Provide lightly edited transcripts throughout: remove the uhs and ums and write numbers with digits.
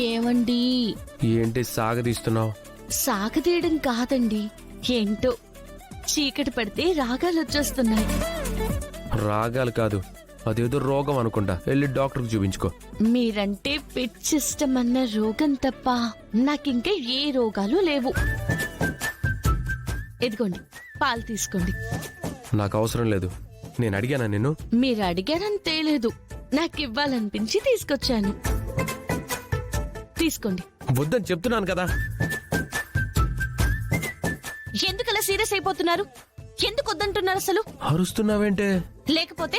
ఏమండి? ఏంటి సాగదీస్తున్నావు? సాగదీయడం కాదండి, ఏంటో చీకటి పడితే రాగాలు వచ్చేస్తున్నాయి. రాగాలు కాదు, అదేదో రోగం అనుకుంటా. వెళ్ళి డాక్టర్కి చూపించుకో. మీరంటే పిచ్చిష్టమన్న రోగం తప్ప నాకింకా ఏ రోగాలు లేవు. ఎదిగోండి, పాలు తీసుకోండి. నాకు అవసరం లేదు. నేను అడిగానా నిన్ను? మీరు అడిగారని తేలేదు, నాకివ్వాలనిపించి తీసుకొచ్చాను. తీసుకోండి. వద్దని చెప్తున్నాను కదా. ఎందుకలా సీరియస్ అయిపోతున్నారు? ఎందుకు వద్దంటున్నారు అసలు? అరుస్తున్నావేంటే? లేకపోతే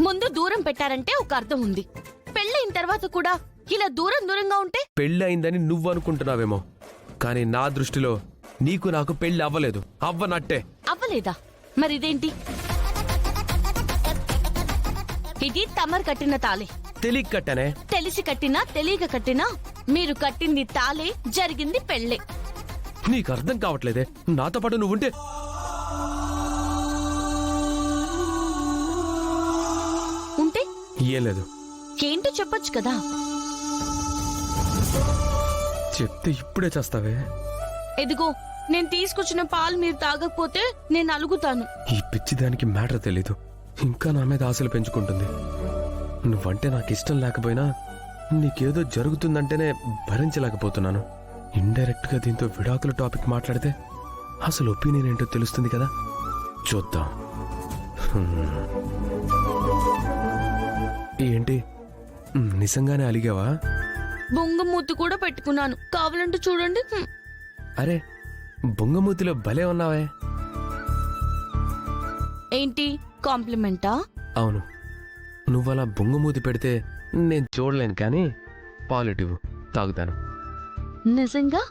ముందు దూరం పెట్టారంటే ఒక అర్థం ఉంది. పెళ్ళైన తర్వాత కూడా ఇలా దూరం దూరంగా ఉంటే? పెళ్లి అయిందని నువ్వు అనుకుంటున్నావేమో, కానీ నా దృష్టిలో నీకు నాకు పెళ్లి అవ్వలేదు. అవ్వనట్టే. అవ్వలేదా? మరిదేంటి? ఇది తమరు కట్టిన తాళే. తెలియక కట్టానే. తెలిసి కట్టినా తెలియక కట్టినా మీరు కట్టింది తాళే, జరిగింది పెళ్ళే. నీకు అర్థం కావట్లేదే. నాతో పాటు నువ్వుంటే ఉంటే ఏం లేదు. ఏంటో చెప్పొచ్చు కదా. చెప్తే ఇప్పుడే చేస్తావే. ఎదిగో, నేను తీసుకొచ్చిన పాలు మీరు తాగకపోతే నేను అలుగుతాను. ఈ పిచ్చిదానికి మ్యాటర్ తెలీదు, ఇంకా నా మీద ఆశలు పెంచుకుంటుంది. నువ్వంటే నాకు ఇష్టం లేకపోయినా నీకేదో జరుగుతుందంటేనే భరించలేకపోతున్నాను. ఇండైరెక్ట్ గా దీంతో విడాకుల టాపిక్ మాట్లాడితే అసలు ఒపీనియన్ ఏంటో తెలుస్తుంది కదా. చూద్దాం. ఏంటి, నిజంగానే అలిగావా? బొంగమూతి కూడా పెట్టుకున్నాను, కావాలంటే చూడండి. అరే, బొంగమూతిలో భలే ఉన్నావే. ఏంటి, కాంప్లిమెంటా? అవును, నువ్వలా బొంగమూతి పెడితే నేను చూడలేను, కానీ పాలిటివ్ తాగుతాను. నిజంగా?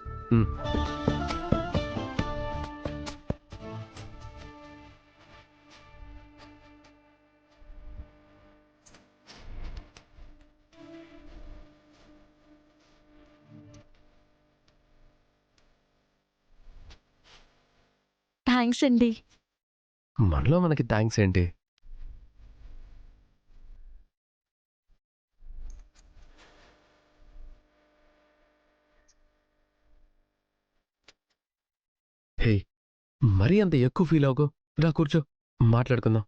థ్యాంక్స్ అండి. మనలో మనకి థ్యాంక్స్ ఏంటి? హే, మరీ అంత ఎక్కువ ఫీల్ అవ్వకు. రా కూర్చో, మాట్లాడుకుందాం.